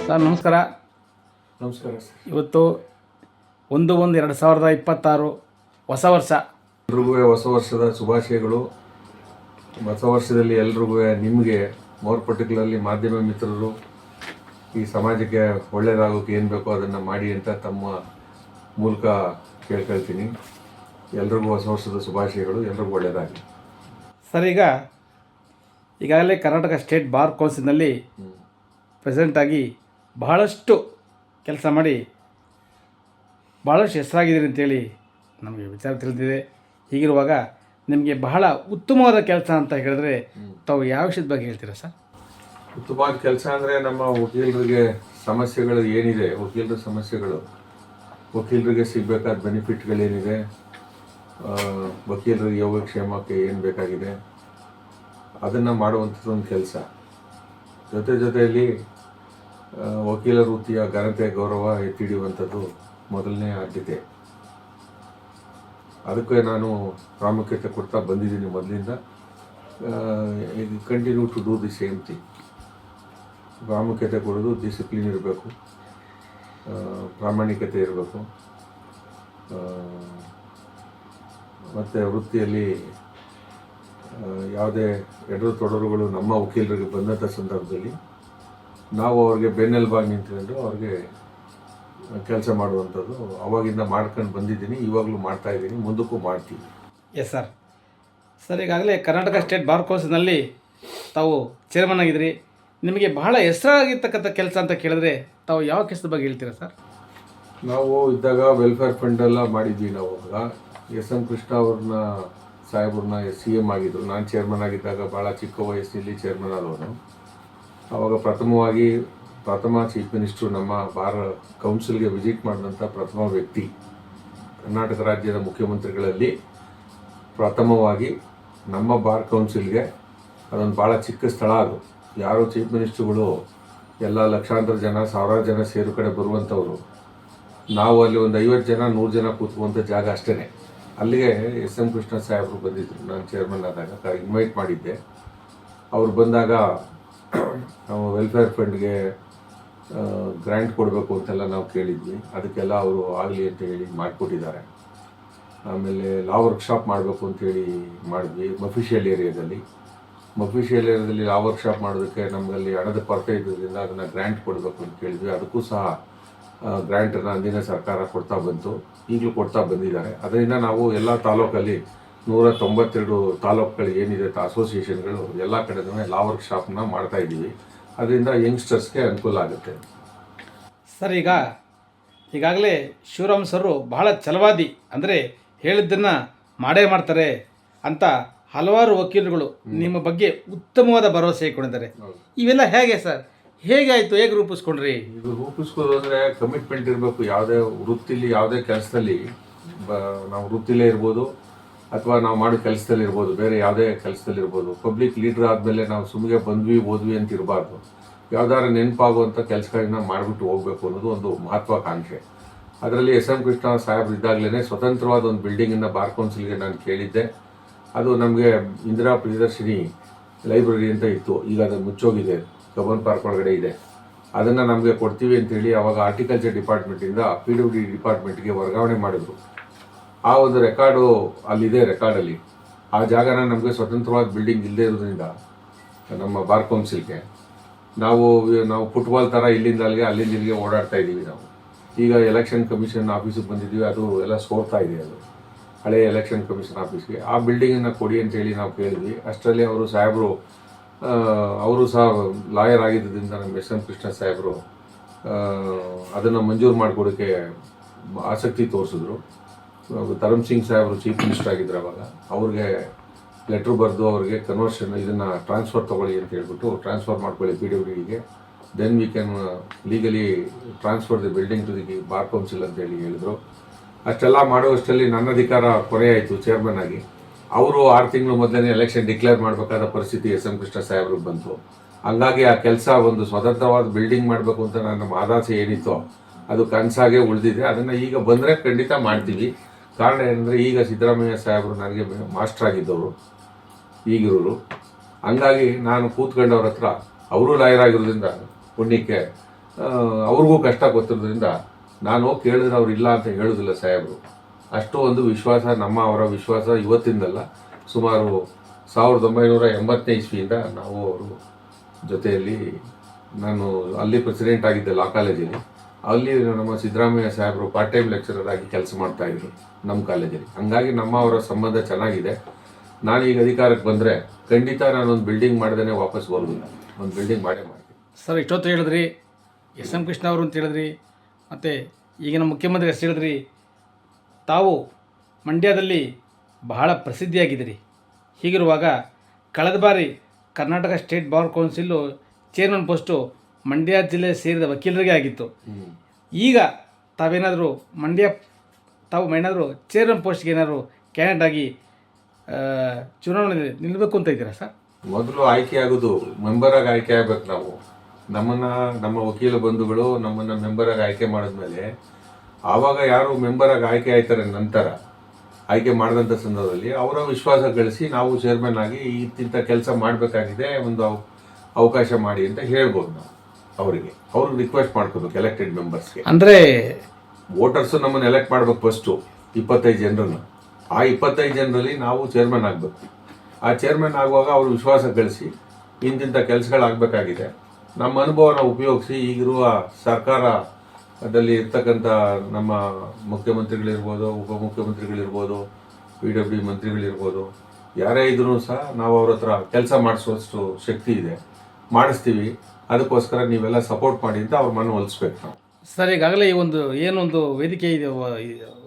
Sir ನಮಸ್ಕಾರ. ನಮಸ್ಕಾರ sir. ಇವತ್ತು 1/1/2026 ಹೊಸ ವರ್ಷ. ಎಲ್ರಿಗೂ ಹೊಸ ವರ್ಷದ ಶುಭಾಶಯಗಳು. ಹೊಸ ವರ್ಷದಲ್ಲಿ ಎಲ್ರಿಗೂ ನಿಮಗೆ ಮೋರ್ ಪರ್ಟಿಕ್ಯುಲರ್ಲಿ ಮಾಧ್ಯಮ ಮಿತ್ರರು ಈ ಸಮಾಜಕ್ಕೆ ಒಳ್ಳೆಯದಾಗೋಕ್ಕೆ ಏನು ಬೇಕೋ ಅದನ್ನು ಮಾಡಿ ಅಂತ ತಮ್ಮ ಮೂಲಕ ಕೇಳ್ಕೊಳ್ತೀನಿ. ಎಲ್ರಿಗೂ ಹೊಸ ವರ್ಷದ ಶುಭಾಶಯಗಳು. ಎಲ್ರಿಗೂ ಒಳ್ಳೆಯದಾಗಲಿ. ಸರ್, ಈಗಾಗಲೇ ಕರ್ನಾಟಕ ಸ್ಟೇಟ್ ಬಾರ್ ಕೌನ್ಸಿಲ್ನಲ್ಲಿ ಪ್ರೆಸಿಡೆಂಟಾಗಿ ಬಹಳಷ್ಟು ಕೆಲಸ ಮಾಡಿ ಭಾಳಷ್ಟು ಹೆಸರಾಗಿದ್ದೀರಿ ಅಂತೇಳಿ ನಮಗೆ ವಿಚಾರ ತಿಳಿದಿದೆ. ಹೀಗಿರುವಾಗ ನಿಮಗೆ ಬಹಳ ಉತ್ತಮವಾದ ಕೆಲಸ ಅಂತ ಹೇಳಿದ್ರೆ ತಾವು ಯಾವ ವಿಷಯದ ಬಗ್ಗೆ ಹೇಳ್ತೀರಾ ಸರ್? ಉತ್ತಮವಾದ ಕೆಲಸ ಅಂದರೆ ನಮ್ಮ ವಕೀಲರಿಗೆ ಸಮಸ್ಯೆಗಳು ಏನಿದೆ, ವಕೀಲರ ಸಮಸ್ಯೆಗಳು, ವಕೀಲರಿಗೆ ಸಿಗಬೇಕಾದ ಬೆನಿಫಿಟ್ಗಳೇನಿದೆ, ವಕೀಲರ ಯೋಗಕ್ಷೇಮಕ್ಕೆ ಏನು ಬೇಕಾಗಿದೆ ಅದನ್ನು ಮಾಡುವಂಥದ್ದು ಒಂದು ಕೆಲಸ. ಜೊತೆಯಲ್ಲಿ ವಕೀಲ ವೃತ್ತಿಯ ಘನತೆ ಗೌರವ ಎತ್ತಿ ಹಿಡಿಯುವಂಥದ್ದು ಮೊದಲನೇ ಆದ್ಯತೆ. ಅದಕ್ಕೆ ನಾನು ಪ್ರಾಮುಖ್ಯತೆ ಕೊಡ್ತಾ ಬಂದಿದ್ದೀನಿ ಮೊದಲಿಂದ. Continue to do the same thing. ಪ್ರಾಮುಖ್ಯತೆ ಕೊಡೋದು, ಡಿಸಿಪ್ಲಿನ್ ಇರಬೇಕು, ಪ್ರಾಮಾಣಿಕತೆ ಇರಬೇಕು, ಮತ್ತು ವೃತ್ತಿಯಲ್ಲಿ ಯಾವುದೇ ಎಡರು ತೊಡರುಗಳು ನಮ್ಮ ವಕೀಲರಿಗೆ ಬಂದಂಥ ಸಂದರ್ಭದಲ್ಲಿ ನಾವು ಅವ್ರಿಗೆ ಬೆನ್ನೆಲುಬಾಗಿ ನಿಂತ್ಕೊಂಡು ಅವ್ರಿಗೆ ಕೆಲಸ ಮಾಡುವಂಥದ್ದು ಅವಾಗಿಂದ ಮಾಡ್ಕೊಂಡು ಬಂದಿದ್ದೀನಿ. ಇವಾಗಲೂ ಮಾಡ್ತಾಯಿದ್ದೀನಿ, ಮುಂದಕ್ಕೂ ಮಾಡ್ತೀವಿ. Yes sir. ಸರ್, ಈಗಾಗಲೇ ಕರ್ನಾಟಕ ಸ್ಟೇಟ್ ಬಾರ್ ಕೌನ್ಸಿಲ್ನಲ್ಲಿ ತಾವು ಚೇರ್ಮನ್ ಆಗಿದ್ರಿ. ನಿಮಗೆ ಬಹಳ ಹೆಸರಾಗಿರ್ತಕ್ಕಂಥ ಕೆಲಸ ಅಂತ ಕೇಳಿದ್ರೆ ತಾವು ಯಾವ ಕೆಲಸದ ಬಗ್ಗೆ ಹೇಳ್ತೀರಾ ಸರ್? ನಾವು ಇದ್ದಾಗ ವೆಲ್ಫೇರ್ ಫಂಡೆಲ್ಲ ಮಾಡಿದ್ವಿ. ನಾವು ಆವಾಗ ಎಸ್.ಎಂ. ಕೃಷ್ಣ ಅವ್ರನ್ನ ಸಾಹೇಬ್ರನ್ನ CM ಆಗಿದ್ದರು. ನಾನು ಚೇರ್ಮನ್ ಆಗಿದ್ದಾಗ ಭಾಳ ಚಿಕ್ಕ ವಯಸ್ಸಿನಲ್ಲಿ ಚೇರ್ಮನ್ ಆದವನು. ಆವಾಗ ಪ್ರಥಮ ಚೀಫ್ ಮಿನಿಸ್ಟ್ರು ನಮ್ಮ ಬಾರ್ ಕೌನ್ಸಿಲ್ಗೆ ವಿಸಿಟ್ ಮಾಡಿದಂಥ ಪ್ರಥಮ ವ್ಯಕ್ತಿ. ಕರ್ನಾಟಕ ರಾಜ್ಯದ ಮುಖ್ಯಮಂತ್ರಿಗಳಲ್ಲಿ ಪ್ರಥಮವಾಗಿ ನಮ್ಮ ಬಾರ್ ಕೌನ್ಸಿಲ್ಗೆ, ಅದೊಂದು ಭಾಳ ಚಿಕ್ಕ ಸ್ಥಳ ಅದು. ಯಾರೋ ಚೀಫ್ ಮಿನಿಸ್ಟ್ರುಗಳು ಎಲ್ಲ ಲಕ್ಷಾಂತರ ಜನ, ಸಾವಿರಾರು ಜನ ಸೇರು ಕಡೆ ಬರುವಂಥವ್ರು. ನಾವು ಅಲ್ಲಿ ಒಂದು 50 ಜನ 100 ಜನ ಕೂತ್ಕೊಂಥ ಜಾಗ ಅಷ್ಟೇ. ಅಲ್ಲಿಗೆ ಎಸ್.ಎಂ. ಕೃಷ್ಣ ಸಾಹೇಬರು ಬಂದಿದ್ದರು. ನಾನು ಚೇರ್ಮನ್ ಆದಾಗ ಇನ್ವೈಟ್ ಮಾಡಿದ್ದೆ. ಅವ್ರು ಬಂದಾಗ ನಾವು ವೆಲ್ಫೇರ್ ಫಂಡ್ಗೆ ಗ್ರ್ಯಾಂಟ್ ಕೊಡಬೇಕು ಅಂತೆಲ್ಲ ನಾವು ಕೇಳಿದ್ವಿ. ಅದಕ್ಕೆಲ್ಲ ಅವರು ಆಗಲಿ ಅಂತ ಹೇಳಿ ಮಾಡಿಕೊಟ್ಟಿದ್ದಾರೆ. ಆಮೇಲೆ ಲಾ ವರ್ಕ್ಶಾಪ್ ಮಾಡಬೇಕು ಅಂತೇಳಿ ಮಾಡಿದ್ವಿ ಮಫಿಷಿಯಲ್ ಏರಿಯಾದಲ್ಲಿ. ಲಾ ವರ್ಕ್ಶಾಪ್ ಮಾಡೋದಕ್ಕೆ ನಮಗಲ್ಲಿ ಹಣದ ಕೊರತೆ ಇದ್ದರಿಂದ ಅದನ್ನು ಗ್ರ್ಯಾಂಟ್ ಕೊಡಬೇಕು ಅಂತ ಕೇಳಿದ್ವಿ. ಅದಕ್ಕೂ ಸಹ ಗ್ರ್ಯಾಂಟನ್ನು ಅಂದಿನ ಸರ್ಕಾರ ಕೊಡ್ತಾ ಬಂತು, ಈಗಲೂ ಕೊಡ್ತಾ ಬಂದಿದ್ದಾರೆ. ಅದರಿಂದ ನಾವು ಎಲ್ಲ ತಾಲೂಕಲ್ಲಿ 192 ತಾಲೂಕುಗಳು ಏನಿದೆ ಅಸೋಸಿಯೇಷನ್ಗಳು ಎಲ್ಲ ಕಡೆನೂ ಲಾ ವರ್ಕ್ಶಾಪ್ನ ಮಾಡ್ತಾಯಿದ್ದೀವಿ. ಅದರಿಂದ ಯಂಗ್ಸ್ಟರ್ಸ್ಗೆ ಅನುಕೂಲ ಆಗುತ್ತೆ ಸರ್. ಈಗಾಗಲೇ ಶಿವರಾಮ್ ಸರು ಬಹಳ ಛಲವಾದಿ, ಅಂದರೆ ಹೇಳಿದ್ದನ್ನು ಮಾಡೇ ಮಾಡ್ತಾರೆ ಅಂತ ಹಲವಾರು ವಕೀಲರುಗಳು ನಿಮ್ಮ ಬಗ್ಗೆ ಉತ್ತಮವಾದ ಭರವಸೆ ಕೊಟ್ಟಿದ್ದಾರೆ. ಇವೆಲ್ಲ ಹೇಗೆ ಸರ್? ಹೇಗೆ ಆಯಿತು? ಹೇಗೆ ರೂಪಿಸ್ಕೊಂಡ್ರಿ? ಇದು ರೂಪಿಸ್ಕೋದು ಅಂದರೆ ಕಮಿಟ್ಮೆಂಟ್ ಇರಬೇಕು. ಯಾವುದೇ ವೃತ್ತಿಲಿ, ಯಾವುದೇ ಕೆಲಸದಲ್ಲಿ, ನಾವು ವೃತ್ತಿಲೇ ಇರ್ಬೋದು ಅಥವಾ ನಾವು ಮಾಡೋ ಕೆಲಸದಲ್ಲಿ ಇರ್ಬೋದು, ಬೇರೆ ಯಾವುದೇ ಕೆಲಸದಲ್ಲಿ ಇರ್ಬೋದು, ಪಬ್ಲಿಕ್ ಲೀಡರ್ ಆದಮೇಲೆ ನಾವು ಸುಮ್ಮನೆ ಬಂದ್ವಿ ಓದ್ವಿ ಅಂತ ಇರಬಾರ್ದು. ಯಾವ್ದಾದ್ರು ನೆನಪಾಗುವಂಥ ಕೆಲಸಗಳನ್ನ ಮಾಡಿಬಿಟ್ಟು ಹೋಗಬೇಕು ಅನ್ನೋದು ಒಂದು ಮಹತ್ವಾಕಾಂಕ್ಷೆ. ಅದರಲ್ಲಿ ಎಸ್.ಎಂ. ಕೃಷ್ಣ ಸಾಹೇಬ್ರು ಇದ್ದಾಗಲೇ ಸ್ವತಂತ್ರವಾದ ಒಂದು ಬಿಲ್ಡಿಂಗನ್ನು ಬಾರ್ ಕೌನ್ಸಿಲ್ಗೆ ನಾನು ಕೇಳಿದ್ದೆ. ಅದು ನಮಗೆ ಇಂದಿರಾ ಪ್ರಿಯದರ್ಶಿನಿ ಲೈಬ್ರರಿ ಅಂತ ಇತ್ತು. ಈಗ ಅದು ಮುಚ್ಚೋಗಿದೆ, ಕಬ್ಬನ್ ಪಾರ್ಕ್ ಒಳಗಡೆ ಇದೆ. ಅದನ್ನು ನಮಗೆ ಕೊಡ್ತೀವಿ ಅಂತೇಳಿ ಆವಾಗ ಆರ್ಟಿಕಲ್ಚರ್ ಡಿಪಾರ್ಟ್ಮೆಂಟಿಂದ PWD ಡಿಪಾರ್ಟ್ಮೆಂಟ್ಗೆ ವರ್ಗಾವಣೆ ಮಾಡಿದ್ರು. ಆ ಒಂದು ರೆಕಾರ್ಡು ಅಲ್ಲಿದೆ. ರೆಕಾರ್ಡಲ್ಲಿ ಆ ಜಾಗನ ನಮಗೆ ಸ್ವತಂತ್ರವಾದ ಬಿಲ್ಡಿಂಗ್ ಇಲ್ಲದೆ ಇರೋದ್ರಿಂದ ನಮ್ಮ ಬಾರ್ ಕೌನ್ಸಿಲ್ಗೆ ನಾವು ಫುಟ್ಬಾಲ್ ಥರ ಇಲ್ಲಿಂದ ಅಲ್ಲಿಂದ ಓಡಾಡ್ತಾ ಇದ್ದೀವಿ. ನಾವು ಈಗ ಎಲೆಕ್ಷನ್ ಕಮಿಷನ್ ಆಫೀಸಿಗೆ ಬಂದಿದ್ದೀವಿ. ಅದು ಎಲ್ಲ ಸೋರ್ತಾ ಇದೆ. ಅದು ಹಳೆಯ ಎಲೆಕ್ಷನ್ ಕಮಿಷನ್ ಆಫೀಸ್ಗೆ ಆ ಬಿಲ್ಡಿಂಗನ್ನು ಕೊಡಿ ಅಂತೇಳಿ ನಾವು ಕೇಳಿದ್ವಿ. ಅಷ್ಟರಲ್ಲಿ ಅವರು ಸಹ ಲಾಯರ್ ಆಗಿದ್ದರಿಂದ ನಮ್ಮ ಎಸ್.ಎಂ. ಕೃಷ್ಣ ಸಾಹೇಬರು ಅದನ್ನು ಮಂಜೂರು ಮಾಡಿಕೊಡೋಕ್ಕೆ ಆಸಕ್ತಿ ತೋರಿಸಿದ್ರು. ಧರ್ಮ್ ಸಿಂಗ್ ಸಾಹೇಬರು ಚೀಫ್ ಮಿನಿಸ್ಟರ್ ಆಗಿದ್ರು ಅವಾಗ. ಅವ್ರಿಗೆ ಲೆಟ್ರ್ ಬರೆದು ಅವ್ರಿಗೆ ಕನ್ವರ್ಷನ್ ಇದನ್ನು ಟ್ರಾನ್ಸ್ಫರ್ ತೊಗೊಳ್ಳಿ ಅಂತ ಹೇಳ್ಬಿಟ್ಟು ಟ್ರಾನ್ಸ್ಫರ್ ಮಾಡ್ಕೊಳ್ಳಿ PWDಗೆ, then we can legally transfer the building to the bar council ಅಂತೇಳಿ ಹೇಳಿದರು. ಅಷ್ಟೆಲ್ಲ ಮಾಡುವಷ್ಟರಲ್ಲಿ ನನ್ನ ಅಧಿಕಾರ ಕೊನೆಯಾಯಿತು ಚೇರ್ಮನ್ ಆಗಿ. ಅವರು 6 ತಿಂಗಳು ಮೊದಲನೇ ಎಲೆಕ್ಷನ್ ಡಿಕ್ಲೇರ್ ಮಾಡಬೇಕಾದ ಪರಿಸ್ಥಿತಿ ಎಸ್.ಎಂ. ಕೃಷ್ಣ ಸಾಹೇಬ್ರಿಗೆ ಬಂತು. ಹಂಗಾಗಿ ಆ ಕೆಲಸ, ಒಂದು ಸ್ವತಂತ್ರವಾದ ಬಿಲ್ಡಿಂಗ್ ಮಾಡಬೇಕು ಅಂತ ನನ್ನ ಆದಾಸೆ ಏನಿತ್ತೋ ಅದು ಕನಸಾಗೆ ಉಳಿದಿದೆ. ಅದನ್ನು ಈಗ ಬಂದರೆ ಖಂಡಿತ ಮಾಡ್ತೀವಿ. ಕಾರಣ ಏನಂದರೆ ಈಗ ಸಿದ್ದರಾಮಯ್ಯ ಸಾಹೇಬರು ನನಗೆ ಮಾಸ್ಟರ್ ಆಗಿದ್ದವರು ಈಗಿರೋರು. ಹಂಗಾಗಿ ನಾನು ಕೂತ್ಕೊಂಡವ್ರ ಹತ್ರ, ಅವರು ಲಾಯರ್ ಆಗಿರೋದ್ರಿಂದ ಪುಣ್ಯಕ್ಕೆ ಅವ್ರಿಗೂ ಕಷ್ಟ ಗೊತ್ತಿರೋದ್ರಿಂದ ನಾನು ಕೇಳಿದ್ರೆ ಅವ್ರು ಇಲ್ಲ ಅಂತ ಹೇಳೋದಿಲ್ಲ ಸಾಹೇಬರು. ಅಷ್ಟು ಒಂದು ವಿಶ್ವಾಸ, ಅವರ ವಿಶ್ವಾಸ ಇವತ್ತಿಂದಲ್ಲ, ಸುಮಾರು 1980ನೇ ಇಸ್ವಿಯಿಂದ ನಾವು ಅವರು ಜೊತೆಯಲ್ಲಿ, ನಾನು ಅಲ್ಲಿ ಪ್ರೆಸಿಡೆಂಟ್ ಆಗಿದ್ದೆ ಲಾ ಕಾಲೇಜಲ್ಲಿ. ಅಲ್ಲಿ ನಮ್ಮ ಸಿದ್ದರಾಮಯ್ಯ ಸಾಹೇಬರು ಪಾರ್ಟ್ ಟೈಮ್ ಲೆಕ್ಚರರ್ ಆಗಿ ಕೆಲಸ ಮಾಡ್ತಾಯಿದ್ರು ನಮ್ಮ ಕಾಲೇಜಲ್ಲಿ. ಹಂಗಾಗಿ ಅವರ ಸಂಬಂಧ ಚೆನ್ನಾಗಿದೆ. ನಾನೀಗ ಅಧಿಕಾರಕ್ಕೆ ಬಂದರೆ ಖಂಡಿತ ನಾನೊಂದು ಬಿಲ್ಡಿಂಗ್ ಮಾಡ್ದೇ ವಾಪಸ್ ಬರೋದಿಲ್ಲ, ಒಂದು ಬಿಲ್ಡಿಂಗ್ ಮಾಡೇ ಮಾಡ್ತೀನಿ. ಸರ್, ಇಷ್ಟೊತ್ತು ಹೇಳಿದ್ರಿ ಎಸ್ ಎಂ ಕೃಷ್ಣ ಅವರು ಅಂತ ಹೇಳಿದ್ರಿ, ಮತ್ತು ಈಗಿನ ಮುಖ್ಯಮಂತ್ರಿ ಹೆಸರು ಹೇಳಿದ್ರಿ. ತಾವು ಮಂಡ್ಯದಲ್ಲಿ ಬಹಳ ಪ್ರಸಿದ್ಧಿಯಾಗಿದ್ದೀರಿ. ಹೀಗಿರುವಾಗ ಕಳೆದ ಬಾರಿ Karnataka state bar council chairman post Mandya ಜಿಲ್ಲೆ ಸೇರಿದ ವಕೀಲರಿಗೆ ಆಗಿತ್ತು. ಈಗ ತಾವೇನಾದರೂ ಚೇರ್ಮನ್ ಪೋಸ್ಟ್ಗೆ ಏನಾದರೂ ಕ್ಯಾಂಡಿಡೇಟ್ ಆಗಿ ಚುನಾವಣೆಯಲ್ಲಿ ನಿಲ್ಲಬೇಕು ಅಂತ ಇದ್ದೀರಾ ಸರ್? ಮೊದಲು ಆಯ್ಕೆ ಆಗೋದು ಮೆಂಬರಾಗಿ ಆಯ್ಕೆ ಆಗ್ಬೇಕು. ನಮ್ಮ ವಕೀಲ ಬಂಧುಗಳು ನಮ್ಮನ್ನು ಮೆಂಬರಾಗಿ ಆಯ್ಕೆ ಮಾಡಿದ್ಮೇಲೆ, ಆವಾಗ ಯಾರು ಮೆಂಬರಾಗಿ ಆಯ್ಕೆ ಆಯ್ತಾರೆ ನಂತರ ಆಯ್ಕೆ ಮಾಡಿದಂಥ ಸಂದರ್ಭದಲ್ಲಿ ಅವರ ವಿಶ್ವಾಸ ಗಳಿಸಿ ನಾವು ಚೇರ್ಮನ್ ಆಗಿ ಇಂಥ ಕೆಲಸ ಮಾಡಬೇಕಾಗಿದೆ, ಒಂದು ಅವಕಾಶ ಮಾಡಿ ಅಂತ ಹೇಳ್ಬೋದು. ನಾವು ಅವ್ರಿಗೆ ರಿಕ್ವೆಸ್ಟ್ ಮಾಡ್ಕೋಬೇಕು ಎಲೆಕ್ಟೆಡ್ ಮೆಂಬರ್ಸ್ಗೆ. ಅಂದರೆ ವೋಟರ್ಸು ನಮ್ಮನ್ನು ಎಲೆಕ್ಟ್ ಮಾಡ್ಬೇಕು ಫಸ್ಟು 25 ಜನರನ್ನು. ಆ 25 ಜನರಲ್ಲಿ ನಾವು ಚೇರ್ಮನ್ ಆಗಬೇಕು. ಆ ಚೇರ್ಮನ್ ಆಗುವಾಗ ಅವರು ವಿಶ್ವಾಸ ಗಳಿಸಿ ಇಂತಿಂಥ ಕೆಲಸಗಳಾಗಬೇಕಾಗಿದೆ, ನಮ್ಮ ಅನುಭವನ ಉಪಯೋಗಿಸಿ ಈಗಿರುವ ಸರ್ಕಾರದಲ್ಲಿ ಇರ್ತಕ್ಕಂಥ ನಮ್ಮ ಮುಖ್ಯಮಂತ್ರಿಗಳಿರ್ಬೋದು, ಉಪಮುಖ್ಯಮಂತ್ರಿಗಳಿರ್ಬೋದು, PWD ಮಂತ್ರಿಗಳಿರ್ಬೋದು, ಯಾರೇ ಇದ್ರೂ ಸಹ ನಾವು ಅವ್ರ ಹತ್ರ ಕೆಲಸ ಮಾಡಿಸುವಷ್ಟು ಶಕ್ತಿ ಇದೆ, ಮಾಡಿಸ್ತೀವಿ, ಅದಕ್ಕೋಸ್ಕರ ನೀವೆಲ್ಲ ಸಪೋರ್ಟ್ ಮಾಡಿ ಅಂತ ಅವ್ರ ಮನ ಒಲಿಸ್ಬೇಕು ನಾವು. ಸರ್, ಈಗಾಗಲೇ ಈ ಏನೊಂದು ವೇದಿಕೆ ಇದೆ,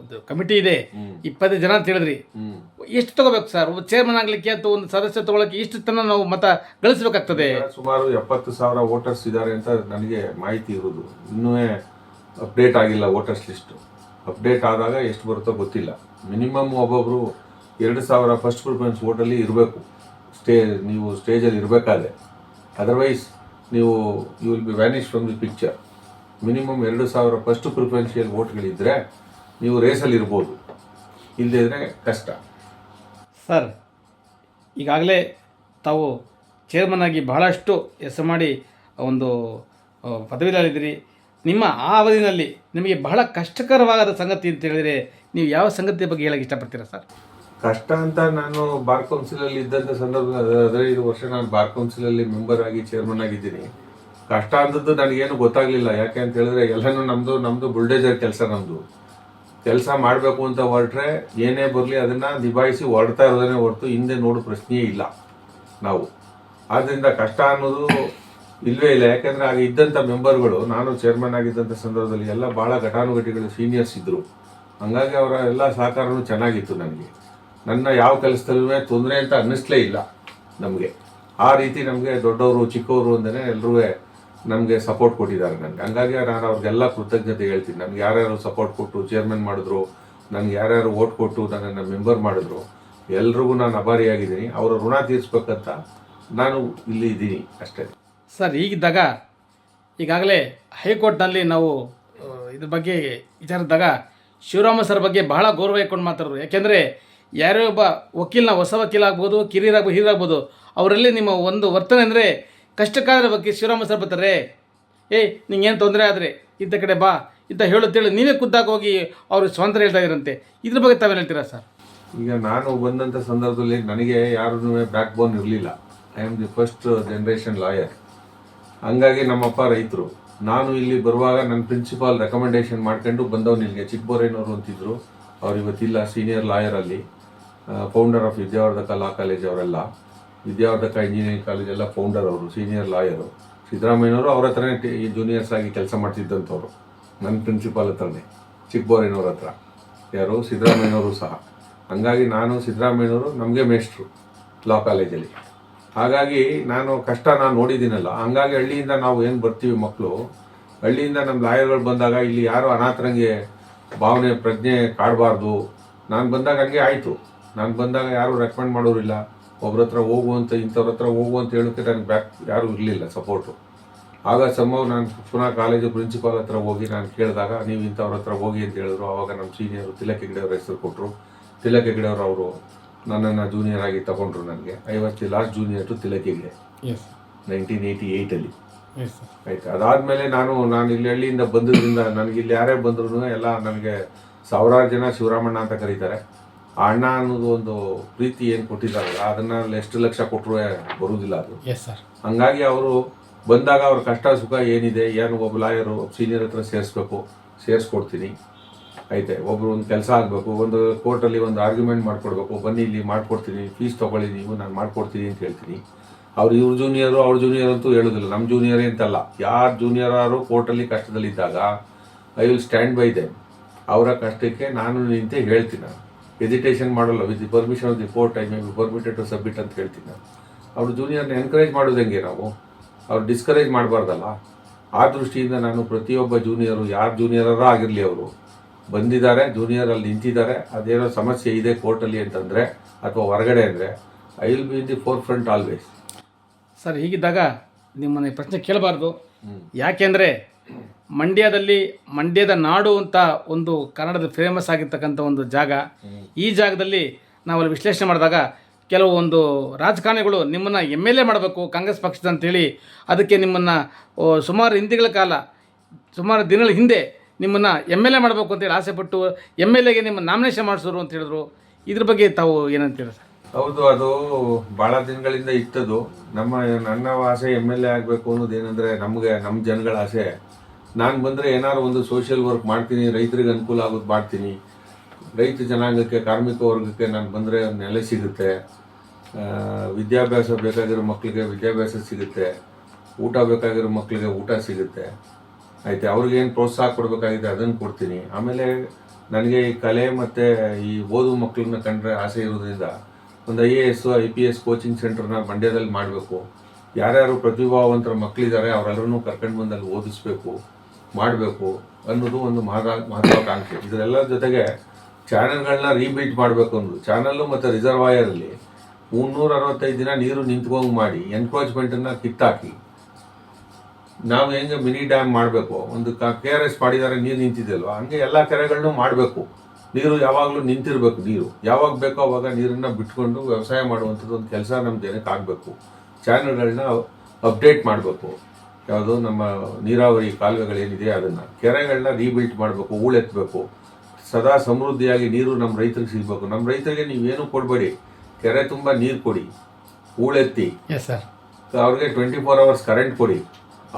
ಒಂದು ಕಮಿಟಿ ಇದೆ, 20 ಜನ ಅಂತ ಹೇಳಿದ್ರಿ. ಎಷ್ಟು ತಗೋಬೇಕು ಸರ್ ಒಬ್ಬ ಚೇರ್ಮನ್ ಆಗಲಿಕ್ಕೆ ಅಥವಾ ಒಂದು ಸದಸ್ಯ ತಗೊಳ್ಳೋಕೆ? ಇಷ್ಟು ತನಕ ನಾವು ಮತ ಗಳಿಸಬೇಕಾಗ್ತದೆ. ಸುಮಾರು 70,000 ವೋಟರ್ಸ್ ಇದ್ದಾರೆ ಅಂತ ನನಗೆ ಮಾಹಿತಿ ಇರೋದು. ಇನ್ನೂ ಅಪ್ಡೇಟ್ ಆಗಿಲ್ಲ ವೋಟರ್ಸ್ ಲಿಸ್ಟು. ಅಪ್ಡೇಟ್ ಆದಾಗ ಎಷ್ಟು ಬರುತ್ತೋ ಗೊತ್ತಿಲ್ಲ. ಮಿನಿಮಮ್ ಒಬ್ಬೊಬ್ಬರು 2,000 ಫಸ್ಟ್ ಪ್ರಿಫರೆನ್ಸ್ ವೋಟಲ್ಲಿ ಇರಬೇಕು. ನೀವು ಸ್ಟೇಜಲ್ಲಿ ಇರಬೇಕಾದ್ರೆ, otherwise you will be vanish from the picture. Minimum 2,000 first preferential ವೋಟ್ಗಳಿದ್ದರೆ ನೀವು ರೇಸಲ್ಲಿ ಇರ್ಬೋದು, ಇಲ್ಲದೇ ಇದ್ದರೆ ಕಷ್ಟ. ಸರ್, ಈಗಾಗಲೇ ತಾವು ಚೇರ್ಮನ್ ಆಗಿ ಬಹಳಷ್ಟು ಹೆಸರು ಮಾಡಿ ಒಂದು ಪದವಿಯಲ್ಲಿದ್ದೀರಿ. ನಿಮ್ಮ ಆ ಅವಧಿಯಲ್ಲಿ ನಿಮಗೆ ಬಹಳ ಕಷ್ಟಕರವಾದ ಸಂಗತಿ ಅಂತ ಹೇಳಿದರೆ ನೀವು ಯಾವ ಸಂಗತಿ ಬಗ್ಗೆ ಹೇಳಕ್ಕೆ ಇಷ್ಟಪಡ್ತೀರಾ ಸರ್? ಕಷ್ಟ ಅಂತ, ನಾನು ಬಾರ್ ಕೌನ್ಸಿಲಲ್ಲಿ ಇದ್ದಂಥ ಸಂದರ್ಭದಲ್ಲಿ 15 ವರ್ಷ ನಾನು ಬಾರ್ ಕೌನ್ಸಿಲಲ್ಲಿ ಮೆಂಬರ್ ಆಗಿ ಚೇರ್ಮನ್ ಆಗಿದ್ದೀನಿ. ಕಷ್ಟ ಅಂದದ್ದು ನನಗೇನು ಗೊತ್ತಾಗಲಿಲ್ಲ. ಯಾಕೆ ಅಂತ ಹೇಳಿದ್ರೆ ಎಲ್ಲನೂ ನಮ್ಮದು ಬುಲ್ಡೇಜರ್ ಕೆಲಸ ಮಾಡಬೇಕು ಅಂತ ಹೊರಟ್ರೆ ಏನೇ ಬರಲಿ ಅದನ್ನು ನಿಭಾಯಿಸಿ ಹೊರಡ್ತಾ ಇರೋದನ್ನೇ ಹೊರತು ಹಿಂದೆ ನೋಡೋ ಪ್ರಶ್ನೆಯೇ ಇಲ್ಲ ನಾವು. ಆದ್ದರಿಂದ ಕಷ್ಟ ಅನ್ನೋದು ಇಲ್ಲವೇ ಇಲ್ಲ. ಯಾಕೆಂದರೆ ಆಗ ಇದ್ದಂಥ ಮೆಂಬರ್ಗಳು, ನಾನು ಚೇರ್ಮನ್ ಆಗಿದ್ದಂಥ ಸಂದರ್ಭದಲ್ಲಿ ಎಲ್ಲ ಭಾಳ ಘಟಾನುಘಟಿಗಳು ಸೀನಿಯರ್ಸ್ ಇದ್ದರು. ಹಾಗಾಗಿ ಅವರ ಎಲ್ಲ ಸಹಕಾರನೂ ಚೆನ್ನಾಗಿತ್ತು. ನನಗೆ ನನ್ನ ಯಾವ ಕೆಲಸದಲ್ಲೂ ತೊಂದರೆ ಅಂತ ಅನ್ನಿಸ್ಲೇ ಇಲ್ಲ ನಮಗೆ. ಆ ರೀತಿ ನಮಗೆ ದೊಡ್ಡವರು ಚಿಕ್ಕವರು ಅಂದೇ ಎಲ್ಲರೂ ನಮಗೆ ಸಪೋರ್ಟ್ ಕೊಟ್ಟಿದ್ದಾರೆ ನನಗೆ. ಹಂಗಾಗಿ ನಾನು ಅವ್ರಿಗೆಲ್ಲ ಕೃತಜ್ಞತೆ ಹೇಳ್ತೀನಿ. ನನಗೆ ಯಾರ್ಯಾರು ಸಪೋರ್ಟ್ ಕೊಟ್ಟು ಚೇರ್ಮನ್ ಮಾಡಿದ್ರು, ನನಗೆ ಯಾರ್ಯಾರು ಓಟ್ ಕೊಟ್ಟು ನನ್ನನ್ನು ಮೆಂಬರ್ ಮಾಡಿದ್ರು, ಎಲ್ರಿಗೂ ನಾನು ಅಭಾರಿಯಾಗಿದ್ದೀನಿ. ಅವರ ಋಣ ತೀರಿಸ್ಬೇಕಂತ ನಾನು ಇಲ್ಲಿ ಇದ್ದೀನಿ ಅಷ್ಟೇ. ಸರ್, ಹೀಗಿದ್ದಾಗ ಈಗಾಗಲೇ ಹೈಕೋರ್ಟ್ನಲ್ಲಿ ನಾವು ಇದ್ರ ಬಗ್ಗೆ ವಿಚಾರಿಸಿದಾಗ ಶಿವರಾಮ ಸರ್ ಬಗ್ಗೆ ಬಹಳ ಗೌರವ ಇಟ್ಕೊಂಡು ಮಾತಾಡೋರು. ಯಾಕೆಂದರೆ ಯಾರೇ ಒಬ್ಬ ವಕೀಲನ, ಹೊಸ ವಕೀಲ ಆಗ್ಬೋದು, ಹಿರಿಯರಾಗ್ಬೋದು, ಅವರಲ್ಲಿ ನಿಮ್ಮ ಒಂದು ವರ್ತನೆ ಅಂದರೆ ಕಷ್ಟಕ್ಕಾದ್ರೆ ಬಗ್ಗೆ ಶಿವರಾಮ ಸರ್ ಬರ್ತಾರೆ, ನಿಂಗೇನು ತೊಂದರೆ ಆದರೆ ಇಂಥ ಕಡೆ ಬಾ ಇಂಥ ಹೇಳುತ್ತೇಳಿ ನೀವೇ ಖುದ್ದಾಗಿ ಹೋಗಿ ಅವರು ಸ್ವಂತ ಹೇಳ್ತಾ ಇದ್ರಂತೆ. ಇದ್ರ ಬಗ್ಗೆ ತಾವೇನು ಹೇಳ್ತೀರಾ ಸರ್? ಈಗ ನಾನು ಬಂದಂಥ ಸಂದರ್ಭದಲ್ಲಿ ನನಗೆ ಯಾರೂ ಬ್ಯಾಕ್ ಬೋನ್ ಇರಲಿಲ್ಲ. I am the first generation lawyer. ಹಂಗಾಗಿ ನಮ್ಮಪ್ಪ ರೈತರು. ನಾನು ಇಲ್ಲಿ ಬರುವಾಗ ನನ್ನ ಪ್ರಿನ್ಸಿಪಾಲ್ ರೆಕಮೆಂಡೇಶನ್ ಮಾಡ್ಕೊಂಡು ಬಂದವನು ಇಲ್ಲಿಗೆ. ಚಿಕ್ಕಬೋರೇನವರು ಅಂತಿದ್ರು, ಅವ್ರು ಇವತ್ತಿಲ್ಲ, ಸೀನಿಯರ್ ಲಾಯರಲ್ಲಿ, founder of Vidyavardhaka law college. ಅವರೆಲ್ಲ ವಿದ್ಯಾವರ್ಧಕ ಇಂಜಿನಿಯರಿಂಗ್ ಕಾಲೇಜ್ ಎಲ್ಲ ಫೌಂಡರ್ ಅವರು, ಸೀನಿಯರ್ ಲಾಯರು. ಸಿದ್ದರಾಮಯ್ಯನವರು ಅವ್ರ ಹತ್ರನೇ ಜೂನಿಯರ್ಸ್ ಆಗಿ ಕೆಲಸ ಮಾಡ್ತಿದ್ದಂಥವ್ರು, ನನ್ನ ಪ್ರಿನ್ಸಿಪಾಲ್ ಹತ್ರನೇ, ಚಿಕ್ಕಬೋರೇನವ್ರ ಹತ್ರ. ಯಾರು? ಸಿದ್ದರಾಮಯ್ಯನವರು ಸಹ. ಹಂಗಾಗಿ ನಾನು ಸಿದ್ದರಾಮಯ್ಯನವರು ನಮಗೆ ಮೇಷ್ಟ್ರು ಲಾ ಕಾಲೇಜಲ್ಲಿ. ಹಾಗಾಗಿ ನಾನು ನೋಡಿದ್ದೀನಲ್ಲ. ಹಂಗಾಗಿ ಹಳ್ಳಿಯಿಂದ ನಾವು ಏನು ಬರ್ತೀವಿ ಮಕ್ಕಳು, ಹಳ್ಳಿಯಿಂದ ನಮ್ಮ ಲಾಯರ್ಗಳು ಬಂದಾಗ ಇಲ್ಲಿ ಯಾರು ಅನಾಥರಂಗೆ ಭಾವನೆ ಪ್ರಜ್ಞೆ ಕಾಡಬಾರ್ದು. ನಾನು ಬಂದಾಗ ಹಂಗೆ ಆಯಿತು. ನಾನು ಬಂದಾಗ ಯಾರು ರೆಕಮೆಂಡ್ ಮಾಡೋರಿಲ್ಲ, ಒಬ್ರ ಹತ್ರ ಹೋಗುವಂತ, ಇಂಥವ್ರ ಹತ್ರ ಹೋಗುವಂತ ಹೇಳೋಕ್ಕೆ ನನಗೆ ಬ್ಯಾಕ್ ಯಾರೂ ಇರಲಿಲ್ಲ ಸಪೋರ್ಟು. ಆಗ ನಾನು ಪುನಃ ಕಾಲೇಜು ಪ್ರಿನ್ಸಿಪಾಲ್ ಹತ್ರ ಹೋಗಿ ನಾನು ಕೇಳಿದಾಗ ನೀವು ಇಂಥವ್ರ ಹತ್ರ ಹೋಗಿ ಅಂತ ಹೇಳಿದ್ರು. ಆವಾಗ ನಮ್ಮ ಸೀನಿಯರು ತಿಲಕ್ ಹೆಗ್ಡೆಯವ್ರ ಹೆಸರು ಕೊಟ್ಟರು. ತಿಲಕ್ ಹೆಗ್ಡೆಯವರು ಅವರು ನನ್ನನ್ನು ಜೂನಿಯರ್ ಆಗಿ ತಗೊಂಡ್ರು. ನನಗೆ I was the last junior to Tilak Hegde 1988ಅಲ್ಲಿ. Yes sir. ಆಯ್ತು. ಅದಾದಮೇಲೆ ನಾನು ಇಲ್ಲಿ ಹಳ್ಳಿಯಿಂದ ಬಂದ್ರಿಂದ ನನಗೆ ಇಲ್ಲಿ ಯಾರೇ ಬಂದ್ರೂ ಎಲ್ಲ ನನಗೆ ಸಾವಿರಾರು ಜನ ಶಿವರಾಮಣ್ಣ ಅಂತ ಕರೀತಾರೆ. ಆ ಅಣ್ಣ ಅನ್ನೋದು ಒಂದು ಪ್ರೀತಿ ಏನು ಕೊಟ್ಟಿದ್ದಾರಲ್ಲ ಅದನ್ನು ಎಷ್ಟು ಲಕ್ಷ ಕೊಟ್ಟರು ಬರುವುದಿಲ್ಲ ಅದು. Yes sir. ಹಂಗಾಗಿ ಅವರು ಬಂದಾಗ ಅವ್ರ ಕಷ್ಟ ಸುಖ ಏನಿದೆ, ಏನು ಒಬ್ಬ ಲಾಯರು ಸೀನಿಯರ್ ಹತ್ರ ಸೇರಿಸ್ಕೊಡ್ತೀನಿ. ಐತೆ. ಒಬ್ಬರು ಒಂದು ಕೆಲಸ ಆಗಬೇಕು, ಒಂದು ಕೋರ್ಟಲ್ಲಿ ಒಂದು ಆರ್ಗ್ಯುಮೆಂಟ್ ಮಾಡಿಕೊಡ್ಬೇಕು, ಬನ್ನಿ ಇಲ್ಲಿ ಮಾಡಿಕೊಡ್ತೀನಿ, ಫೀಸ್ ತೊಗೊಳ್ಳಿ ನೀವು, ನಾನು ಮಾಡಿಕೊಡ್ತೀನಿ ಅಂತ ಹೇಳ್ತೀನಿ. ಇವ್ರ ಜೂನಿಯರು ಅವ್ರ ಜೂನಿಯರ್ ಅಂತೂ ಹೇಳೋದಿಲ್ಲ, ನಮ್ಮ ಜೂನಿಯರೇ ಅಂತಲ್ಲ, ಯಾರು ಜೂನಿಯರಾರು ಕೋರ್ಟಲ್ಲಿ ಕಷ್ಟದಲ್ಲಿದ್ದಾಗ I will stand by them. ಅವರ ಕಷ್ಟಕ್ಕೆ ನಾನು ನಿಂತೆ ಹೇಳ್ತೀನಿ. ನಾನು ಎಜಿಟೇಷನ್ ಮಾಡಲ್ಲ. With the permission of the court I may be permitted to submit ಅಂತ ಹೇಳ್ತೀನಿ ನಾನು. ಅವ್ರ ಜೂನಿಯರ್ನ ಎನ್ಕರೇಜ್ ಮಾಡೋದು ಹೆಂಗೆ ನಾವು? ಅವ್ರು ಡಿಸ್ಕರೇಜ್ ಮಾಡಬಾರ್ದಲ್ಲ. ಆ ದೃಷ್ಟಿಯಿಂದ ನಾನು ಪ್ರತಿಯೊಬ್ಬ ಜೂನಿಯರು, ಯಾರು ಜೂನಿಯರಾರ ಆಗಿರಲಿ, ಅವರು ಬಂದಿದ್ದಾರೆ, ಜೂನಿಯರಲ್ಲಿ ನಿಂತಿದ್ದಾರೆ, ಅದೇನೋ ಸಮಸ್ಯೆ ಇದೆ ಕೋರ್ಟಲ್ಲಿ ಅಂತಂದರೆ ಅಥವಾ ಹೊರಗಡೆ ಅಂದರೆ I will be in the forefront always. Sir, ಹೀಗಿದ್ದಾಗ ನಿಮ್ಮನ್ನು ಈ ಪ್ರಶ್ನೆ ಕೇಳಬಾರ್ದು. ಯಾಕೆಂದರೆ ಮಂಡ್ಯದ ನಾಡು ಅಂತ ಒಂದು ಕನ್ನಡದ ಫೇಮಸ್ ಆಗಿರ್ತಕ್ಕಂಥ ಒಂದು ಜಾಗ. ಈ ಜಾಗದಲ್ಲಿ ನಾವಲ್ಲಿ ವಿಶ್ಲೇಷಣೆ ಮಾಡಿದಾಗ ಕೆಲವು ಒಂದು ರಾಜಕಾರಣಿಗಳು ನಿಮ್ಮನ್ನು MLA ಮಾಡಬೇಕು ಕಾಂಗ್ರೆಸ್ ಪಕ್ಷದ ಅಂತೇಳಿ ಅದಕ್ಕೆ ನಿಮ್ಮನ್ನು ಸುಮಾರು ದಿನಗಳ ಹಿಂದೆ ನಿಮ್ಮನ್ನು MLA ಮಾಡಬೇಕು ಅಂತೇಳಿ ಆಸೆಪಟ್ಟು MLAಗೆ ನಿಮ್ಮ ನಾಮಿನೇಷನ್ ಮಾಡಿಸೋರು ಅಂತ ಹೇಳಿದ್ರು. ಇದ್ರ ಬಗ್ಗೆ ತಾವು ಏನಂತೀರ ಸರ್? ಹೌದು, ಅದು ಭಾಳ ದಿನಗಳಿಂದ ಇತ್ತದು. ನನ್ನ ಆಸೆ MLA ಆಗಬೇಕು ಅನ್ನೋದು ಏನಂದರೆ ನಮ್ಮ ಜನಗಳ ಆಸೆ. ನಾನು ಬಂದರೆ ಏನಾದ್ರು ಒಂದು ಸೋಷಿಯಲ್ ವರ್ಕ್ ಮಾಡ್ತೀನಿ, ರೈತರಿಗೆ ಅನುಕೂಲ ಆಗೋದು ಮಾಡ್ತೀನಿ. ರೈತ ಜನಾಂಗಕ್ಕೆ, ಕಾರ್ಮಿಕ ವರ್ಗಕ್ಕೆ ನಾನು ಬಂದರೆ ನೆಲೆ ಸಿಗುತ್ತೆ, ವಿದ್ಯಾಭ್ಯಾಸ ಬೇಕಾಗಿರೋ ಮಕ್ಕಳಿಗೆ ವಿದ್ಯಾಭ್ಯಾಸ ಸಿಗುತ್ತೆ, ಊಟ ಬೇಕಾಗಿರೋ ಮಕ್ಕಳಿಗೆ ಊಟ ಸಿಗುತ್ತೆ. ಆಯ್ತು. ಅವ್ರಿಗೇನು ಪ್ರೋತ್ಸಾಹ ಕೊಡಬೇಕಾಗಿದೆ ಅದನ್ನು ಕೊಡ್ತೀನಿ. ಆಮೇಲೆ ನನಗೆ ಈ ಕಲೆ ಮತ್ತು ಈ ಓದು ಮಕ್ಕಳನ್ನ ಕಂಡ್ರೆ ಆಸೆ ಇರೋದ್ರಿಂದ ಒಂದು IAS IPS ಕೋಚಿಂಗ್ ಸೆಂಟರ್ನ ಮಂಡ್ಯದಲ್ಲಿ ಮಾಡಬೇಕು. ಯಾರ್ಯಾರು ಪ್ರತಿಭಾವಂತರ ಮಕ್ಕಳಿದ್ದಾರೆ ಅವರೆಲ್ಲರೂ ಕರ್ಕೊಂಡು ಬಂದಲ್ಲಿ ಓದಿಸ್ಬೇಕು, ಮಾಡಬೇಕು ಅನ್ನೋದು ಒಂದು ಮಹತ್ವಾಕಾಂಕ್ಷೆ. ಇದರೆಲ್ಲರ ಜೊತೆಗೆ ಚಾನಲ್ಗಳನ್ನ ರೀಬಿಲ್ಟ್ ಮಾಡಬೇಕು ಅನ್ನೋದು. ಚಾನಲ್ಲು ಮತ್ತು ರಿಸರ್ವಾಯರಲ್ಲಿ 365 ದಿನ ನೀರು ನಿಂತ್ಕೊಂಡ್ ಮಾಡಿ ಎನ್ಕ್ರೋಚ್ಮೆಂಟನ್ನು ಕಿತ್ತಾಕಿ ನಾವು ಹೆಂಗೆ ಮಿನಿ ಡ್ಯಾಮ್ ಮಾಡಬೇಕು, ಒಂದು KRS ಮಾಡಿದ್ದಾರೆ, ನೀರು ನಿಂತಿದೆಯಲ್ವ, ಹಂಗೆ ಎಲ್ಲ ಕೆರೆಗಳನ್ನೂ ಮಾಡಬೇಕು. ನೀರು ಯಾವಾಗಲೂ ನಿಂತಿರಬೇಕು. ನೀರು ಯಾವಾಗ ಬೇಕೋ ಅವಾಗ ನೀರನ್ನು ಬಿಟ್ಕೊಂಡು ವ್ಯವಸಾಯ ಮಾಡುವಂಥದ್ದು ಒಂದು ಕೆಲಸ ನಮ್ಮ ಜನಕ್ಕೆ ಆಗಬೇಕು. ಚಾನಲ್ಗಳನ್ನ ಅಪ್ಡೇಟ್ ಮಾಡಬೇಕು. ಯಾವುದು ನಮ್ಮ ನೀರಾವರಿ ಕಾಲುವೆಗಳೇನಿದೆ ಅದನ್ನು, ಕೆರೆಗಳನ್ನ ರೀಬಿಲ್ಟ್ ಮಾಡಬೇಕು, ಹೂಳೆತ್ತಬೇಕು. ಸದಾ ಸಮೃದ್ಧಿಯಾಗಿ ನೀರು ನಮ್ಮ ರೈತರಿಗೆ ಸಿಗಬೇಕು. ನಮ್ಮ ರೈತರಿಗೆ ನೀವೇನು ಕೊಡಬೇಡಿ, ಕೆರೆ ತುಂಬ ನೀರು ಕೊಡಿ, ಹೂಳೆತ್ತಿ. Yes sir. ಅವ್ರಿಗೆ 24 hours ಕರೆಂಟ್ ಕೊಡಿ.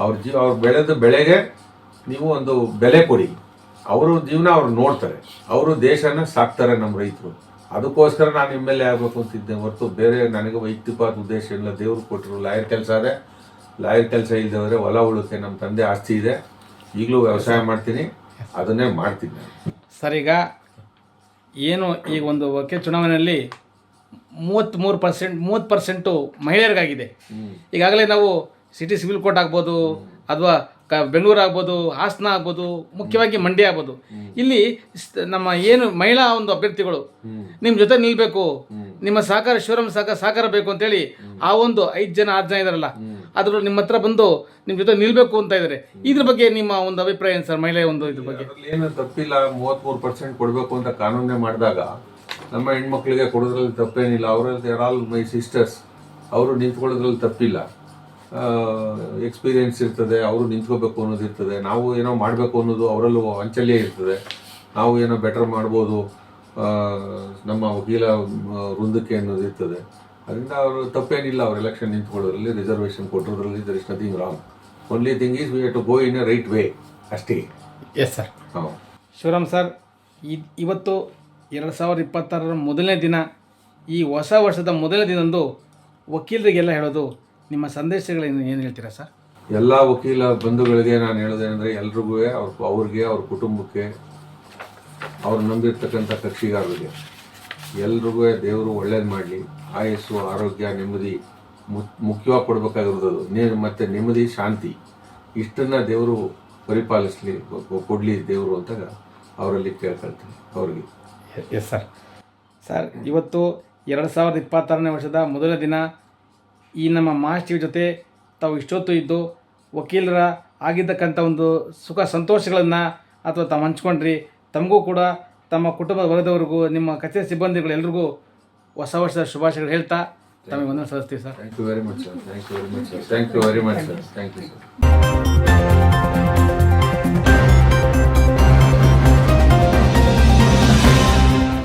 ಅವ್ರು ಬೆಳೆದ ಬೆಳೆಗೆ ನೀವು ಒಂದು ಬೆಲೆ ಕೊಡಿ. ಅವರು ಜೀವನ ಅವ್ರು ನೋಡ್ತಾರೆ, ಅವರು ದೇಶನ ಸಾಕ್ತಾರೆ ನಮ್ಮ ರೈತರು. ಅದಕ್ಕೋಸ್ಕರ ನಾನು MLA ಆಗಬೇಕು ಅಂತಿದ್ದೆ ಹೊರತು ಬೇರೆ ನನಗೆ ವೈಯಕ್ತಿಕವಾದ ಉದ್ದೇಶ ಇಲ್ಲ. ದೇವ್ರು ಕೊಟ್ಟರು ಲಾಯರ್ ಕೆಲಸ ಇದೆ. ಲಾಯರ್ ಕೆಲಸ ಇಲ್ಲದವರೆ ಹೊಲ ಉಳುತ್ತೆ. ನಮ್ಮ ತಂದೆ ಆಸ್ತಿ ಇದೆ, ಈಗಲೂ ವ್ಯವಸಾಯ ಮಾಡ್ತೀನಿ, ಅದನ್ನೇ ಮಾಡ್ತೀನಿ. ಸರ್, ಈಗ ಒಂದು ವಕೀಲ ಚುನಾವಣೆಯಲ್ಲಿ 30% ಮಹಿಳೆಯರಿಗಾಗಿದೆ. ಈಗಾಗಲೇ ನಾವು ಸಿಟಿ ಸಿವಿಲ್ ಕೋರ್ಟ್ ಆಗ್ಬೋದು, ಅಥವಾ ಬೆಂಗಳೂರು ಆಗ್ಬೋದು, ಹಾಸನ ಆಗ್ಬೋದು, ಮುಖ್ಯವಾಗಿ ಮಂಡ್ಯ ಆಗ್ಬೋದು, ಇಲ್ಲಿ ನಮ್ಮ ಏನು ಮಹಿಳಾ ಒಂದು ಅಭ್ಯರ್ಥಿಗಳು ನಿಮ್ಮ ಜೊತೆ ನಿಲ್ಬೇಕು, ನಿಮ್ಮ ಸಹಕಾರ, ಶಿವರಾಮ್ ಸಹಕಾರ ಬೇಕು ಅಂತೇಳಿ ಆ ಒಂದು 5 ಜನ 6 ಜನ ಇದಾರಲ್ಲ, ಅದ್ರ ನಿಮ್ಮ ಹತ್ರ ಬಂದು ನಿಮ್ಮ ಜೊತೆ ನಿಲ್ಬೇಕು ಅಂತ ಇದ್ದಾರೆ. ಇದ್ರ ಬಗ್ಗೆ ನಿಮ್ಮ ಒಂದು ಅಭಿಪ್ರಾಯ ಏನು ಸರ್? ಮಹಿಳೆ ಒಂದು ಇದ್ರ ಬಗ್ಗೆ ಏನು ತಪ್ಪಿಲ್ಲ. 33% ಕೊಡಬೇಕು ಅಂತ ಕಾನೂನೇ ಮಾಡಿದಾಗ ನಮ್ಮ ಹೆಣ್ಮಕ್ಳಿಗೆ ಕೊಡೋದ್ರಲ್ಲಿ ತಪ್ಪೇನಿಲ್ಲ. ಅವರಲ್ಲಿ ಆಲ್ ಮೈ ಸಿಸ್ಟರ್ಸ್, ಅವರು ನಿಂತ್ಕೊಳ್ಳೋದ್ರಲ್ಲಿ ತಪ್ಪಿಲ್ಲ. ಎಕ್ಸ್ಪೀರಿಯೆನ್ಸ್ ಇರ್ತದೆ, ಅವರು ನಿಂತ್ಕೋಬೇಕು ಅನ್ನೋದು ಇರ್ತದೆ. ನಾವು ಏನೋ ಮಾಡಬೇಕು ಅನ್ನೋದು ಅವರಲ್ಲೂ ವಂಚಲ್ಯ ಇರ್ತದೆ. ನಾವು ಏನೋ ಬೆಟರ್ ಮಾಡ್ಬೋದು ನಮ್ಮ ವಕೀಲ ವೃಂದಕ್ಕೆ ಅನ್ನೋದು ಇರ್ತದೆ. ಅದರಿಂದ ಅವರು ತಪ್ಪೇನಿಲ್ಲ. ಅವ್ರು ಎಲೆಕ್ಷನ್ ನಿಂತ್ಕೊಳ್ಳೋದ್ರಲ್ಲಿ, ರಿಸರ್ವೇಷನ್ ಕೊಟ್ಟಿರೋದ್ರಲ್ಲಿ there is nothing wrong. Only thing is we have to go in a right way ಅಷ್ಟೇ. Yes sir. ಶಿವರಾಮ್ ಸರ್, ಇವತ್ತು 2026 ಮೊದಲನೇ ದಿನ, ಈ ಹೊಸ ವರ್ಷದ ಮೊದಲನೇ ದಿನದಂದು ವಕೀಲರಿಗೆಲ್ಲ ಹೇಳೋದು ನಿಮ್ಮ ಸಂದೇಶಗಳೇನು, ಏನು ಹೇಳ್ತೀರಾ ಸರ್? ಎಲ್ಲ ವಕೀಲ ಬಂಧುಗಳಿಗೆ ನಾನು ಹೇಳೋದೇನೆಂದರೆ, ಎಲ್ರಿಗೂ ಅವ್ರಿಗೆ, ಅವ್ರ ಕುಟುಂಬಕ್ಕೆ, ಅವ್ರು ನಂಬಿರ್ತಕ್ಕಂಥ ಕಕ್ಷಿಗಾರರಿಗೆ ಎಲ್ರಿಗೂ ದೇವರು ಒಳ್ಳೇದು ಮಾಡಲಿ. ಆಯಸ್ಸು, ಆರೋಗ್ಯ, ನೆಮ್ಮದಿ ಮುಖ್ಯವಾಗಿ ಕೊಡಬೇಕಾಗಿರೋದು. ಮತ್ತು ನೆಮ್ಮದಿ, ಶಾಂತಿ, ಇಷ್ಟನ್ನು ದೇವರು ಪರಿಪಾಲಿಸಲಿ, ಕೊಡಲಿ ದೇವರು ಅಂತ ಅವರಲ್ಲಿ ಕೇಳ್ಕೊಳ್ತೀನಿ ಅವ್ರಿಗೆ. Yes sir. ಸರ್, ಇವತ್ತು 2026ನೇ ವರ್ಷದ ಮೊದಲ ದಿನ ಈ ನಮ್ಮ ಮಾಸ್ ಟಿವಿ ಜೊತೆ ತಾವು ಇಷ್ಟೊತ್ತು ಇದ್ದು ವಕೀಲರ ಆಗಿದ್ದಕ್ಕಂಥ ಒಂದು ಸುಖ ಸಂತೋಷಗಳನ್ನು ಅಥವಾ ತಾವು ಹಂಚ್ಕೊಂಡ್ರಿ. ತಮಗೂ ಕೂಡ, ತಮ್ಮ ಕುಟುಂಬದ ವರ್ಗದವರಿಗೂ, ನಿಮ್ಮ ಕಚೇರಿ ಸಿಬ್ಬಂದಿಗಳು ಎಲ್ರಿಗೂ ಹೊಸ ವರ್ಷದ ಶುಭಾಶಯಗಳು ಹೇಳ್ತಾ ತಮಗೆ ವಂದನೆ ಸಲ್ಲಿಸ್ತೀವಿ ಸರ್. Thank you very much sir. Thank you very much sir. Thank you very much sir. Thank you sir.